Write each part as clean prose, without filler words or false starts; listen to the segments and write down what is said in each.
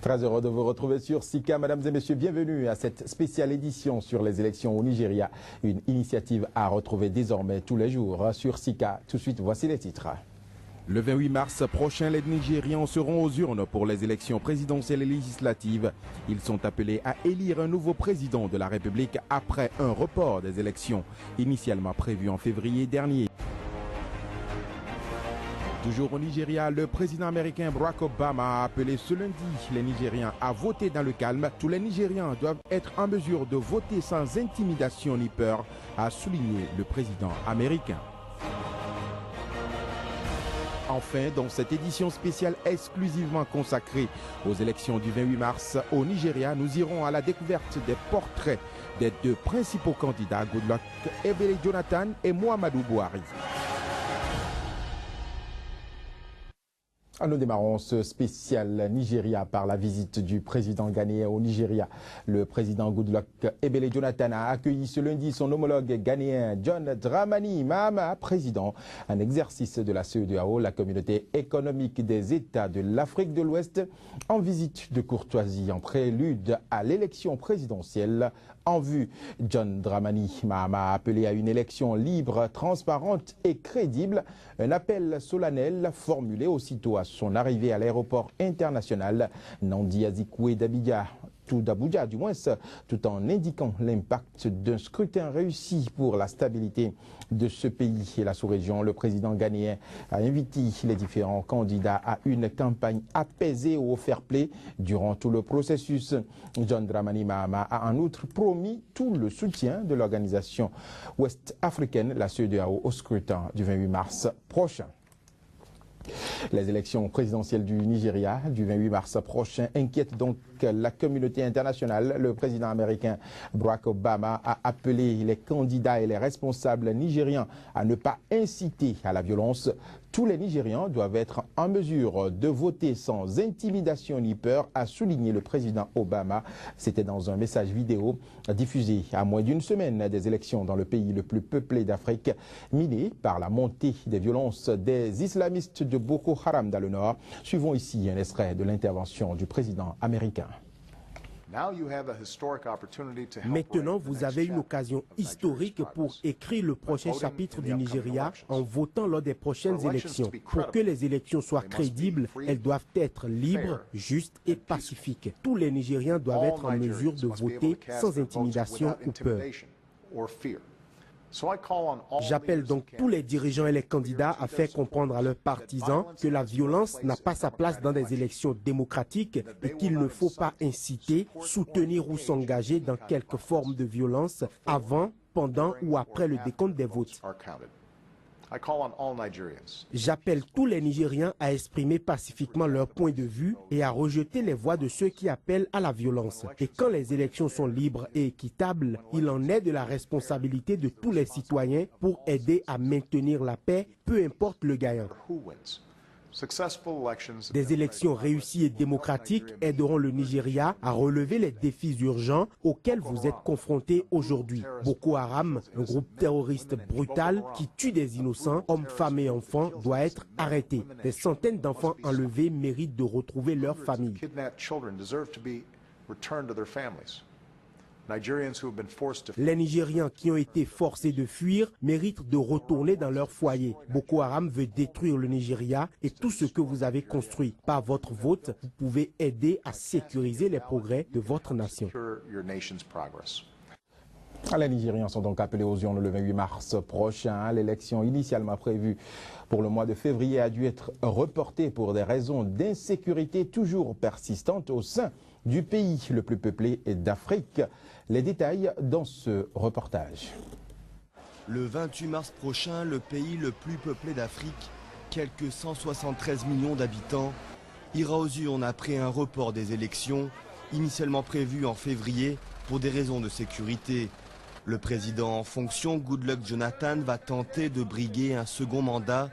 Très heureux de vous retrouver sur Sika. Mesdames et messieurs, bienvenue à cette spéciale édition sur les élections au Nigeria. Une initiative à retrouver désormais tous les jours sur Sika. Tout de suite, voici les titres. Le 28 mars prochain, les Nigérians seront aux urnes pour les élections présidentielles et législatives. Ils sont appelés à élire un nouveau président de la République après un report des élections initialement prévues en février dernier. Toujours au Nigeria, le président américain Barack Obama a appelé ce lundi les Nigériens à voter dans le calme. Tous les Nigérians doivent être en mesure de voter sans intimidation ni peur, a souligné le président américain. Enfin, dans cette édition spéciale exclusivement consacrée aux élections du 28 mars au Nigeria, nous irons à la découverte des portraits des deux principaux candidats, Goodluck Ebele Jonathan et Muhammadu Buhari. Nous démarrons ce spécial Nigeria par la visite du président ghanéen au Nigeria. Le président Goodluck Ebele Jonathan a accueilli ce lundi son homologue ghanéen John Dramani Mahama, président en exercice de la CEDEAO, la communauté économique des États de l'Afrique de l'Ouest, en visite de courtoisie en prélude à l'élection présidentielle en vue. John Dramani Mahama a appelé à une élection libre, transparente et crédible, un appel solennel formulé aussitôt à son arrivée à l'aéroport international Nnamdi Azikiwe d'Abidjan, tout en indiquant l'impact d'un scrutin réussi pour la stabilité de ce pays et la sous-région. Le président ghanéen a invité les différents candidats à une campagne apaisée au fair-play durant tout le processus. John Dramani Mahama a en outre promis tout le soutien de l'organisation ouest-africaine, la CEDEAO, au scrutin du 28 mars prochain. Les élections présidentielles du Nigeria du 28 mars prochain inquiètent donc la communauté internationale. Le président américain Barack Obama a appelé les candidats et les responsables nigérians à ne pas inciter à la violence. Tous les Nigérians doivent être en mesure de voter sans intimidation ni peur, a souligné le président Obama. C'était dans un message vidéo diffusé à moins d'une semaine des élections dans le pays le plus peuplé d'Afrique, miné par la montée des violences des islamistes de Boko Haram dans le nord. Suivons ici un extrait de l'intervention du président américain. Maintenant, vous avez une occasion historique pour écrire le prochain chapitre du Nigeria en votant lors des prochaines élections. Pour que les élections soient crédibles, elles doivent être libres, justes et pacifiques. Tous les Nigériens doivent être en mesure de voter sans intimidation ou peur. J'appelle donc tous les dirigeants et les candidats à faire comprendre à leurs partisans que la violence n'a pas sa place dans des élections démocratiques et qu'il ne faut pas inciter, soutenir ou s'engager dans quelque forme de violence avant, pendant ou après le décompte des votes. J'appelle tous les Nigériens à exprimer pacifiquement leur point de vue et à rejeter les voix de ceux qui appellent à la violence. Et quand les élections sont libres et équitables, il en est de la responsabilité de tous les citoyens pour aider à maintenir la paix, peu importe le gagnant. Des élections réussies et démocratiques aideront le Nigeria à relever les défis urgents auxquels vous êtes confrontés aujourd'hui. Boko Haram, un groupe terroriste brutal qui tue des innocents, hommes, femmes et enfants, doit être arrêté. Des centaines d'enfants enlevés méritent de retrouver leurs familles. Les Nigérians qui ont été forcés de fuir méritent de retourner dans leur foyer. Boko Haram veut détruire le Nigeria et tout ce que vous avez construit. Par votre vote, vous pouvez aider à sécuriser les progrès de votre nation. Les Nigérians sont donc appelés aux urnes le 28 mars prochain. L'élection initialement prévue pour le mois de février a dû être reportée pour des raisons d'insécurité toujours persistantes au sein du pays le plus peuplé d'Afrique. Les détails dans ce reportage. Le 28 mars prochain, le pays le plus peuplé d'Afrique, quelques 173 millions d'habitants, ira aux urnes après un report des élections, initialement prévues en février pour des raisons de sécurité. Le président en fonction, Goodluck Jonathan, va tenter de briguer un second mandat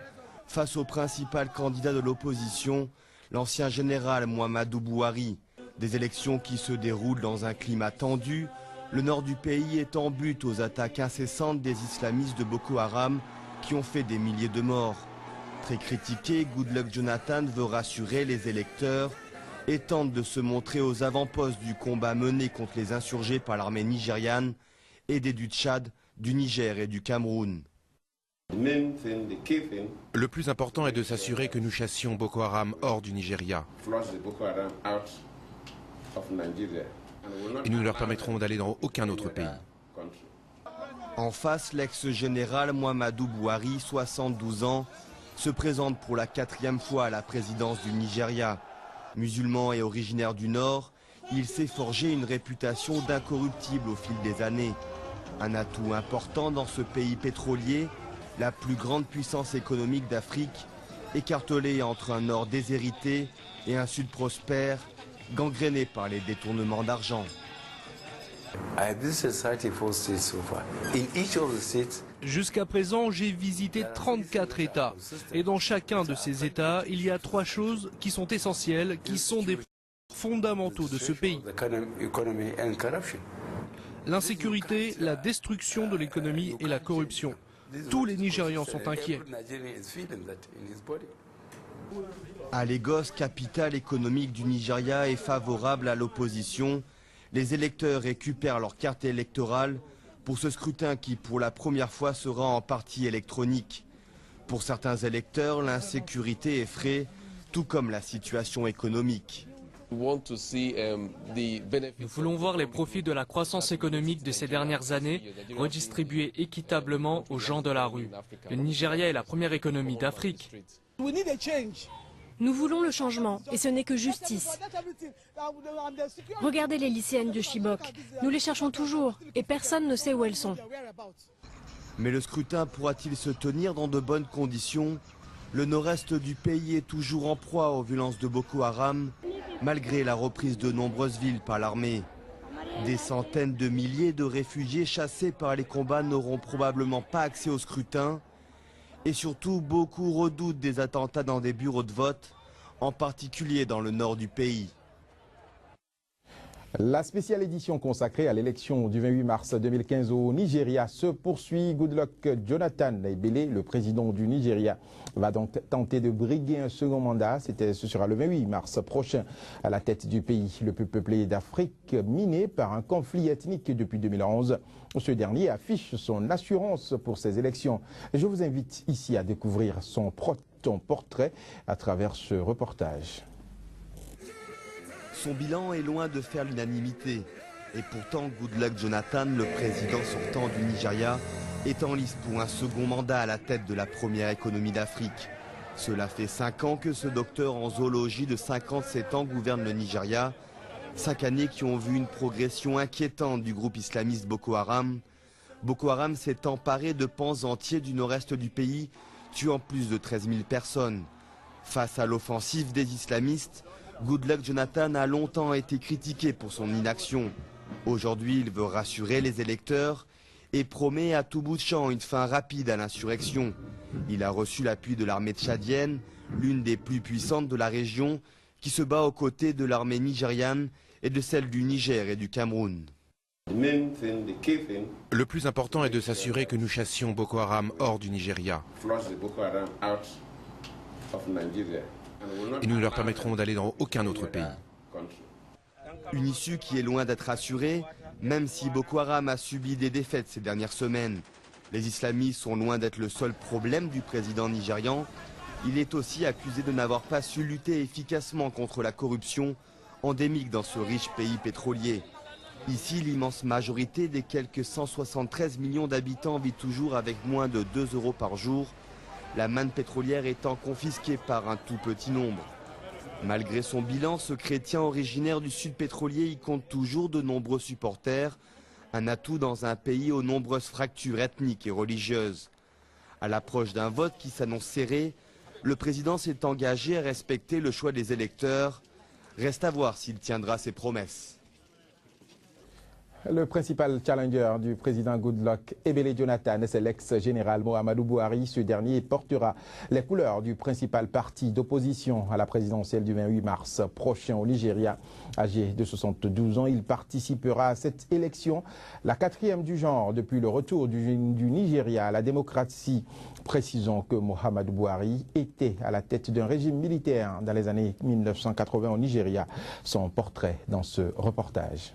face au principal candidat de l'opposition, l'ancien général Muhammadu Buhari. Des élections qui se déroulent dans un climat tendu, le nord du pays est en butte aux attaques incessantes des islamistes de Boko Haram qui ont fait des milliers de morts. Très critiqué, Goodluck Jonathan veut rassurer les électeurs et tente de se montrer aux avant-postes du combat mené contre les insurgés par l'armée nigériane, aidée du Tchad, du Niger et du Cameroun. Le plus important est de s'assurer que nous chassions Boko Haram hors du Nigeria. Et nous ne leur permettrons d'aller dans aucun autre pays. En face, l'ex-général Muhammadu Buhari, 72 ans, se présente pour la 4e fois à la présidence du Nigeria. Musulman et originaire du Nord, il s'est forgé une réputation d'incorruptible au fil des années. Un atout important dans ce pays pétrolier, la plus grande puissance économique d'Afrique, écartelée entre un Nord déshérité et un Sud prospère, gangréné par les détournements d'argent. Jusqu'à présent, j'ai visité 34 États. Et dans chacun de ces États, il y a 3 choses qui sont essentielles, qui sont des fondamentaux de ce pays. L'insécurité, la destruction de l'économie et la corruption. Tous les Nigérians sont inquiets. À Lagos, capitale économique du Nigeria, est favorable à l'opposition. Les électeurs récupèrent leur carte électorale pour ce scrutin qui, pour la première fois, sera en partie électronique. Pour certains électeurs, l'insécurité effraie, tout comme la situation économique. Nous voulons voir les profits de la croissance économique de ces dernières années redistribués équitablement aux gens de la rue. Le Nigeria est la première économie d'Afrique. Nous voulons le changement, et ce n'est que justice. Regardez les lycéennes de Chibok. Nous les cherchons toujours, et personne ne sait où elles sont. Mais le scrutin pourra-t-il se tenir dans de bonnes conditions? Le nord-est du pays est toujours en proie aux violences de Boko Haram, malgré la reprise de nombreuses villes par l'armée. Des centaines de milliers de réfugiés chassés par les combats n'auront probablement pas accès au scrutin. Et surtout, beaucoup redoutent des attentats dans des bureaux de vote, en particulier dans le nord du pays. La spéciale édition consacrée à l'élection du 28 mars 2015 au Nigeria se poursuit. Goodluck Jonathan Ebele, le président du Nigeria, va donc tenter de briguer un second mandat. Ce sera le 28 mars prochain à la tête du pays le plus peuplé d'Afrique, miné par un conflit ethnique depuis 2011. Ce dernier affiche son assurance pour ces élections. Je vous invite ici à découvrir son portrait à travers ce reportage. Son bilan est loin de faire l'unanimité. Et pourtant, Goodluck Jonathan, le président sortant du Nigeria, est en lice pour un second mandat à la tête de la première économie d'Afrique. Cela fait 5 ans que ce docteur en zoologie de 57 ans gouverne le Nigeria. 5 années qui ont vu une progression inquiétante du groupe islamiste Boko Haram. Boko Haram s'est emparé de pans entiers du nord-est du pays, tuant plus de 13 000 personnes. Face à l'offensive des islamistes, Goodluck Jonathan a longtemps été critiqué pour son inaction. Aujourd'hui, il veut rassurer les électeurs et promet à tout bout de champ une fin rapide à l'insurrection. Il a reçu l'appui de l'armée tchadienne, l'une des plus puissantes de la région, qui se bat aux côtés de l'armée nigériane et de celle du Niger et du Cameroun. Le plus important est de s'assurer que nous chassions Boko Haram hors du Nigeria. Et nous ne leur permettrons d'aller dans aucun autre pays. Une issue qui est loin d'être assurée, même si Boko Haram a subi des défaites ces dernières semaines. Les islamistes sont loin d'être le seul problème du président nigérian. Il est aussi accusé de n'avoir pas su lutter efficacement contre la corruption endémique dans ce riche pays pétrolier. Ici, l'immense majorité des quelques 173 millions d'habitants vit toujours avec moins de 2 € par jour, la manne pétrolière étant confisquée par un tout petit nombre. Malgré son bilan, ce chrétien originaire du sud pétrolier y compte toujours de nombreux supporters, un atout dans un pays aux nombreuses fractures ethniques et religieuses. À l'approche d'un vote qui s'annonce serré, le président s'est engagé à respecter le choix des électeurs. Reste à voir s'il tiendra ses promesses. Le principal challenger du président Goodluck Ebele Jonathan, c'est l'ex-général Mohamedou Buhari. Ce dernier portera les couleurs du principal parti d'opposition à la présidentielle du 28 mars prochain au Nigeria. Âgé de 72 ans, il participera à cette élection, la 4e du genre depuis le retour du Nigeria à la démocratie. Précisons que Mohamedou Buhari était à la tête d'un régime militaire dans les années 1980 au Nigeria. Son portrait dans ce reportage.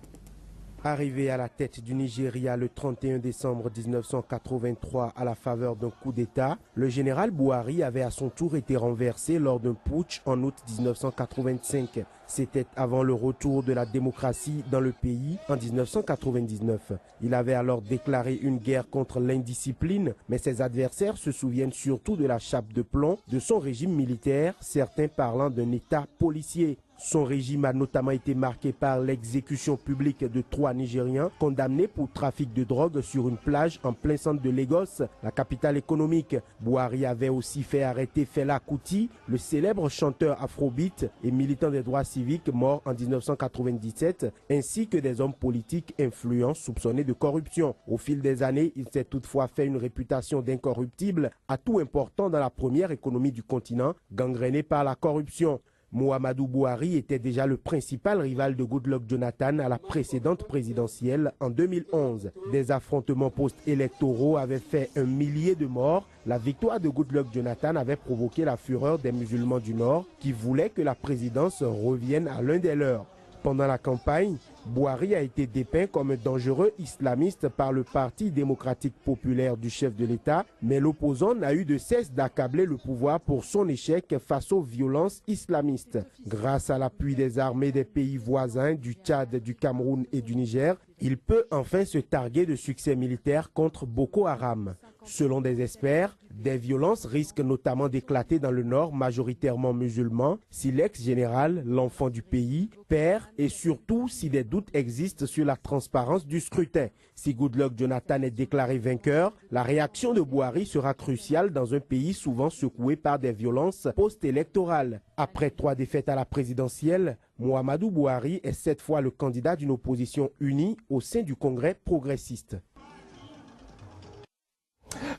Arrivé à la tête du Nigeria le 31 décembre 1983 à la faveur d'un coup d'État, le général Buhari avait à son tour été renversé lors d'un putsch en août 1985. C'était avant le retour de la démocratie dans le pays en 1999. Il avait alors déclaré une guerre contre l'indiscipline, mais ses adversaires se souviennent surtout de la chape de plomb de son régime militaire, certains parlant d'un État policier. Son régime a notamment été marqué par l'exécution publique de 3 Nigériens condamnés pour trafic de drogue sur une plage en plein centre de Lagos, la capitale économique. Buhari avait aussi fait arrêter Fela Kuti, le célèbre chanteur afrobeat et militant des droits civiques mort en 1997, ainsi que des hommes politiques influents soupçonnés de corruption. Au fil des années, il s'est toutefois fait une réputation d'incorruptible, atout important dans la première économie du continent, gangrénée par la corruption. Mohamedou Buhari était déjà le principal rival de Goodluck Jonathan à la précédente présidentielle en 2011. Des affrontements post-électoraux avaient fait 1 millier de morts. La victoire de Goodluck Jonathan avait provoqué la fureur des musulmans du Nord qui voulaient que la présidence revienne à l'un des leurs. Pendant la campagne, Buhari a été dépeint comme un dangereux islamiste par le Parti démocratique populaire du chef de l'État, mais l'opposant n'a eu de cesse d'accabler le pouvoir pour son échec face aux violences islamistes. Grâce à l'appui des armées des pays voisins du Tchad, du Cameroun et du Niger, il peut enfin se targuer de succès militaire contre Boko Haram. Selon des experts, des violences risquent notamment d'éclater dans le nord majoritairement musulman si l'ex-général, l'enfant du pays, perd et surtout si des doutes existent sur la transparence du scrutin. Si Goodluck Jonathan est déclaré vainqueur, la réaction de Buhari sera cruciale dans un pays souvent secoué par des violences post-électorales. Après 3 défaites à la présidentielle, Mohamedou Buhari est cette fois le candidat d'une opposition unie au sein du Congrès progressiste.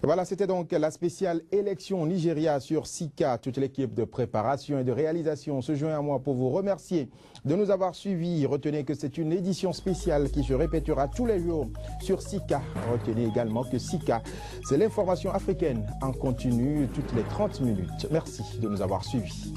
Voilà, c'était donc la spéciale élection Nigeria sur Sika. Toute l'équipe de préparation et de réalisation se joint à moi pour vous remercier de nous avoir suivis. Retenez que c'est une édition spéciale qui se répétera tous les jours sur Sika. Retenez également que Sika, c'est l'information africaine en continu toutes les 30 minutes. Merci de nous avoir suivis.